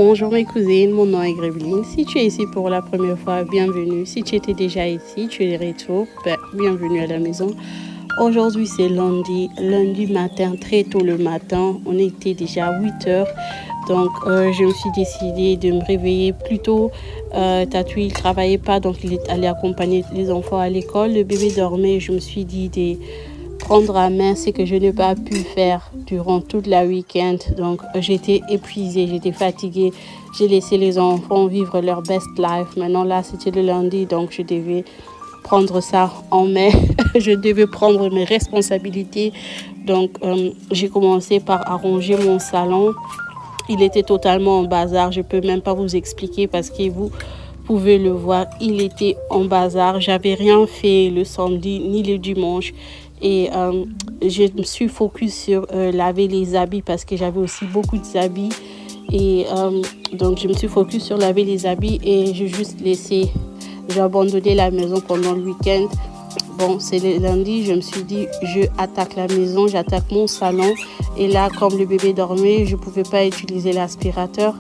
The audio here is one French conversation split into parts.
Bonjour mes cousines, mon nom est Gréveline. Si tu es ici pour la première fois, bienvenue. Si tu étais déjà ici, tu es de retour, bienvenue à la maison. Aujourd'hui c'est lundi matin, très tôt le matin. On était déjà à 8 heures. Donc je me suis décidée de me réveiller plus tôt. Tatou il ne travaillait pas, donc il est allé accompagner les enfants à l'école. Le bébé dormait, je me suis dit de prendre à main ce que je n'ai pas pu faire durant toute la week-end. Donc j'étais épuisée, j'étais fatiguée. J'ai laissé les enfants vivre leur best life. Maintenant là c'était le lundi, donc je devais prendre ça en main. Je devais prendre mes responsabilités. Donc j'ai commencé par arranger mon salon. Il était totalement en bazar. Je peux même pas vous expliquer parce que vous pouvez le voir. Il était en bazar. J'avais rien fait le samedi ni le dimanche. Et je me suis focus sur laver les habits parce que j'avais aussi beaucoup d'habits. Et donc, je me suis focus sur laver les habits et j'ai juste laissé, j'ai abandonné la maison pendant le week-end. Bon, c'est le lundi, je me suis dit, je attaque la maison, j'attaque mon salon. Et là, comme le bébé dormait, je ne pouvais pas utiliser l'aspirateur.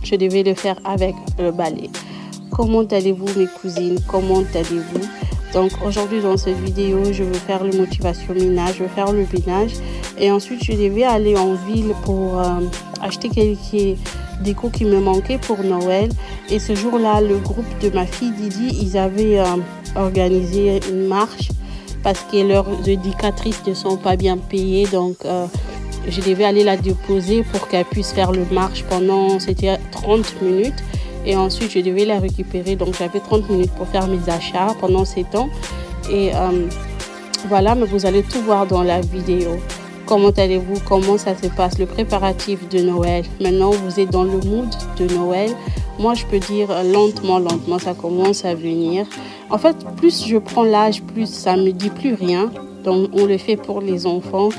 Je devais le faire avec le balai. Comment allez-vous mes cousines? Comment allez-vous? Donc aujourd'hui dans cette vidéo, je veux faire le motivation ménage, je veux faire le ménage. Et ensuite, je devais aller en ville pour acheter quelques décos qui me manquaient pour Noël. Et ce jour-là, le groupe de ma fille Didi, ils avaient organisé une marche parce que leurs éducatrices ne sont pas bien payées. Donc je devais aller la déposer pour qu'elle puisse faire le marche pendant, c'était 30 minutes. Et ensuite, je devais la récupérer. Donc, j'avais 30 minutes pour faire mes achats pendant ces temps. Et voilà, mais vous allez tout voir dans la vidéo. Comment allez-vous? Comment ça se passe? Le préparatif de Noël. Maintenant, vous êtes dans le mood de Noël. Moi, je peux dire lentement, ça commence à venir. En fait, plus je prends l'âge, plus ça me dit plus rien. Donc, on le fait pour les enfants.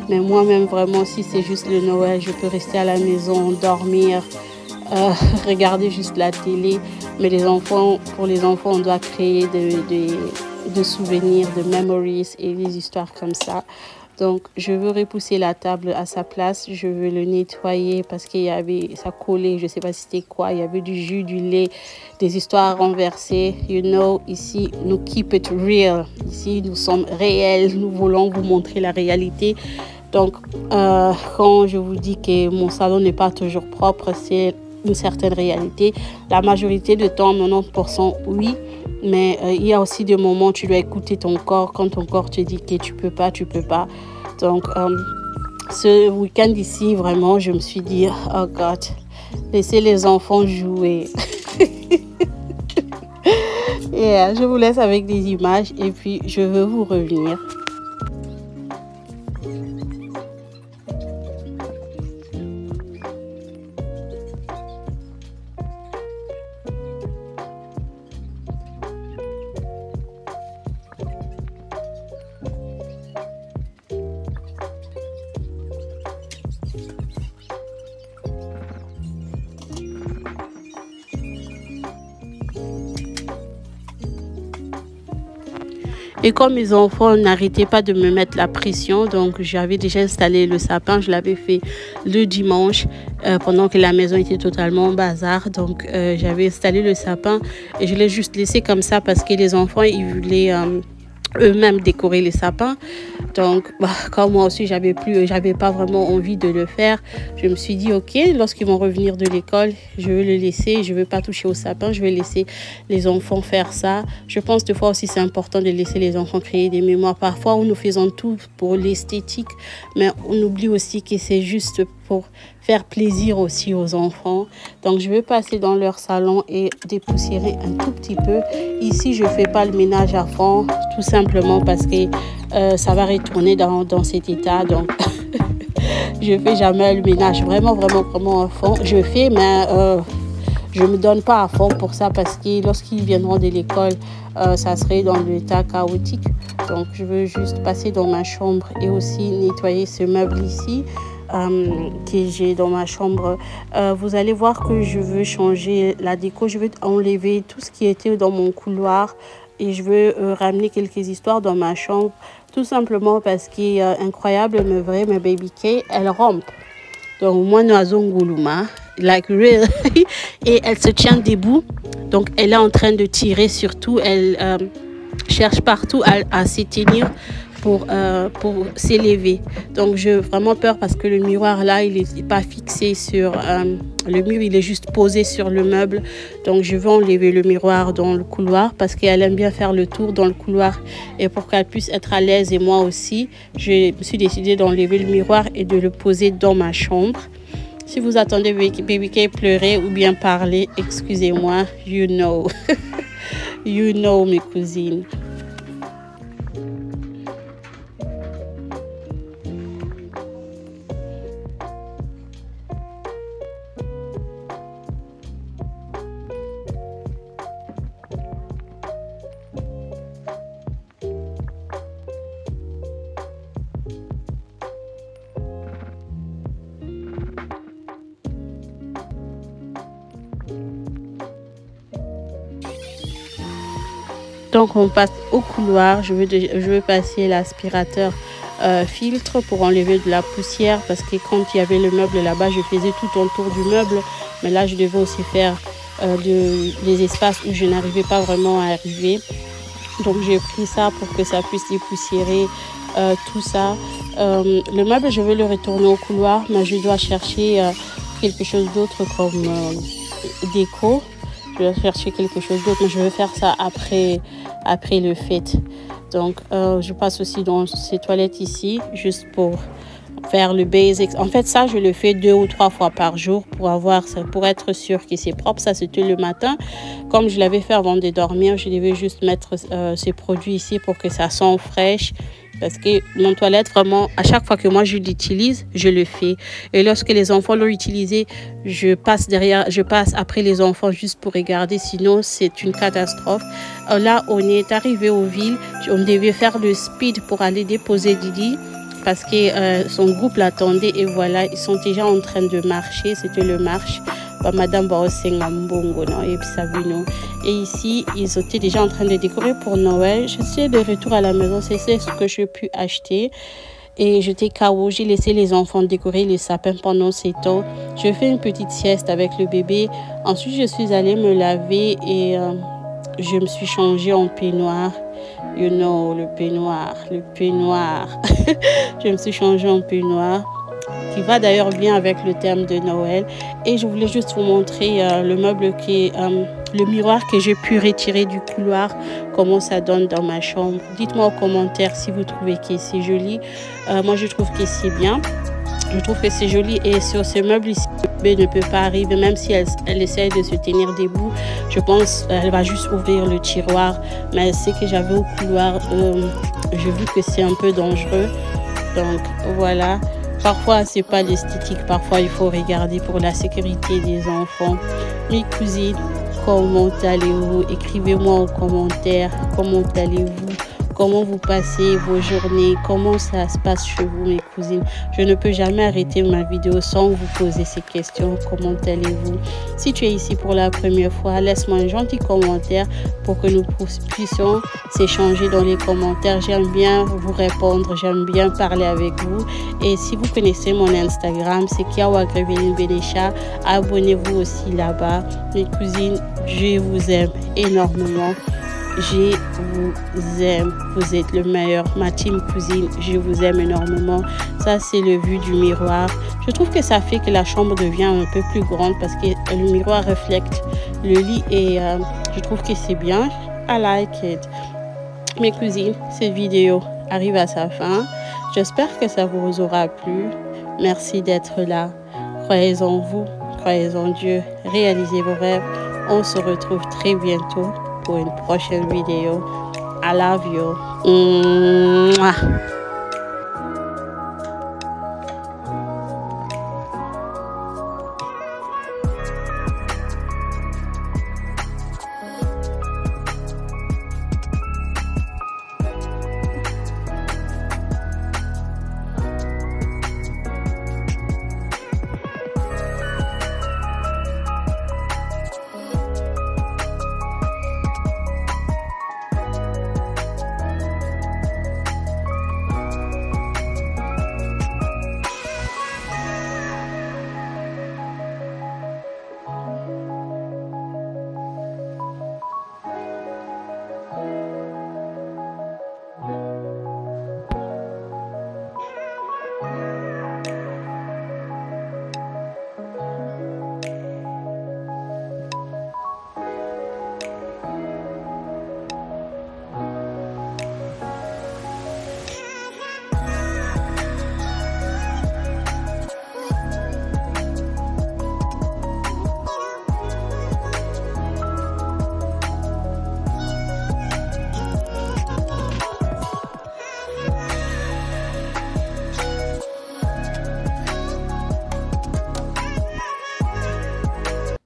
Mais moi-même, vraiment, si c'est juste le Noël, je peux rester à la maison, dormir, regarder juste la télé. Mais les enfants, pour les enfants, on doit créer de souvenirs, de memories et des histoires comme ça. Donc, je veux repousser la table à sa place. Je veux le nettoyer parce qu'il y avait, ça collait, je ne sais pas si c'était quoi. Il y avait du jus, du lait, des histoires renversées. You know, ici, nous keep it real. Ici, nous sommes réels. Nous voulons vous montrer la réalité. Donc, quand je vous dis que mon salon n'est pas toujours propre, c'est une certaine réalité. La majorité du temps, 90%, oui. Mais il y a aussi des moments où tu dois écouter ton corps. Quand ton corps te dit que tu peux pas, tu peux pas. Donc, ce week-end ici, vraiment, je me suis dit, oh God, laissez les enfants jouer. Et je vous laisse avec des images et puis je veux vous revenir. Et comme mes enfants n'arrêtaient pas de me mettre la pression, donc j'avais déjà installé le sapin. Je l'avais fait le dimanche pendant que la maison était totalement en bazar. Donc j'avais installé le sapin et je l'ai juste laissé comme ça parce que les enfants, ils voulaient eux-mêmes décorer les sapins. Donc comme moi aussi j'avais pas vraiment envie de le faire, je me suis dit ok, lorsqu'ils vont revenir de l'école, je vais le laisser, je vais pas toucher au sapin, je vais laisser les enfants faire ça. Je pense des fois aussi c'est important de laisser les enfants créer des mémoires. Parfois nous faisons tout pour l'esthétique, mais on oublie aussi que c'est juste pour faire plaisir aussi aux enfants. Donc je vais passer dans leur salon et dépoussiérer un tout petit peu. Ici je fais pas le ménage à fond, tout simplement parce que ça va retourner dans cet état. Donc je fais jamais le ménage vraiment à fond. Je fais, mais je me donne pas à fond pour ça parce que lorsqu'ils viendront de l'école, ça serait dans l'état chaotique. Donc je veux juste passer dans ma chambre et aussi nettoyer ce meuble ici que j'ai dans ma chambre. Vous allez voir que je veux changer la déco. Je veux enlever tout ce qui était dans mon couloir et je veux ramener quelques histoires dans ma chambre, tout simplement parce qu'il est incroyable, mais vrai, ma baby Kay, elle rampe. Donc moi, nous avons Ngoulouma. like real. Et elle se tient debout. Donc, elle est en train de tirer surtout. Elle cherche partout à s'éteindre pour s'élever. Donc, j'ai vraiment peur parce que le miroir, là, il n'est pas fixé sur le mur. Il est juste posé sur le meuble. Donc, je vais enlever le miroir dans le couloir parce qu'elle aime bien faire le tour dans le couloir. Et pour qu'elle puisse être à l'aise et moi aussi, je me suis décidée d'enlever le miroir et de le poser dans ma chambre. Si vous attendez Baby K pleurer ou bien parler, excusez-moi, you know. You know, mes cousines. Donc on passe au couloir. Je veux passer l'aspirateur filtre pour enlever de la poussière parce que quand il y avait le meuble là-bas, je faisais tout autour du meuble. Mais là, je devais aussi faire des espaces où je n'arrivais pas vraiment à arriver. Donc j'ai pris ça pour que ça puisse dépoussiérer tout ça. Le meuble, je vais le retourner au couloir, mais je dois chercher quelque chose d'autre comme déco. Je vais chercher quelque chose d'autre, mais je vais faire ça après le fait. Donc, je passe aussi dans ces toilettes ici, juste pour faire le basics. En fait, ça, je le fais 2 ou 3 fois par jour pour être sûr que c'est propre. Ça, c'était le matin. Comme je l'avais fait avant de dormir, je devais juste mettre ces produits ici pour que ça sente fraîche. Parce que mon toilette, vraiment, à chaque fois que moi je l'utilise, je le fais. Et lorsque les enfants l'ont utilisé, je passe après les enfants juste pour regarder. Sinon, c'est une catastrophe. Là, on est arrivé aux villes. On devait faire le speed pour aller déposer Didi. Parce que son groupe l'attendait. Et voilà, ils sont déjà en train de marcher. C'était le marche. Madame Baosenga-Mbongo et Sabino. Et ici, ils étaient déjà en train de décorer pour Noël. Je suis de retour à la maison. C'est ce que j'ai pu acheter. Et j'étais KO. J'ai laissé les enfants décorer les sapins pendant ces temps. Je fais une petite sieste avec le bébé. Ensuite, je suis allée me laver et je me suis changée en peignoir. You know, le peignoir. Je me suis changée en peignoir, qui va d'ailleurs bien avec le thème de Noël. Et je voulais juste vous montrer le meuble le miroir que j'ai pu retirer du couloir, comment ça donne dans ma chambre. Dites-moi en commentaire si vous trouvez que c'est joli. Moi, je trouve que c'est bien. Je trouve que c'est joli. Et sur ce meuble ici, le bébé ne peut pas arriver, même si elle essaie de se tenir debout. Je pense qu'elle va juste ouvrir le tiroir. Mais ce que j'avais au couloir, j'ai vu que c'est un peu dangereux. Donc, voilà. Parfois, c'est pas l'esthétique. Parfois, il faut regarder pour la sécurité des enfants. Mes cousines, comment allez-vous? Écrivez-moi en commentaire. Comment allez-vous? Comment vous passez vos journées? Comment ça se passe chez vous, mes cousines? Je ne peux jamais arrêter ma vidéo sans vous poser ces questions. Comment allez-vous? Si tu es ici pour la première fois, laisse-moi un gentil commentaire pour que nous puissions s'échanger dans les commentaires. J'aime bien vous répondre, j'aime bien parler avec vous. Et si vous connaissez mon Instagram, c'est Kiawa Greveline Benesha. Abonnez-vous aussi là-bas. Mes cousines, je vous aime énormément. Je vous aime, vous êtes le meilleur. Ma team cousine, je vous aime énormément. Ça, c'est le vue du miroir. Je trouve que ça fait que la chambre devient un peu plus grande parce que le miroir reflète le lit et je trouve que c'est bien. I like it. Mes cousines, cette vidéo arrive à sa fin. J'espère que ça vous aura plu. Merci d'être là. Croyez en vous, croyez en Dieu, réalisez vos rêves. On se retrouve très bientôt pour une prochaine vidéo. I love you. Mwah.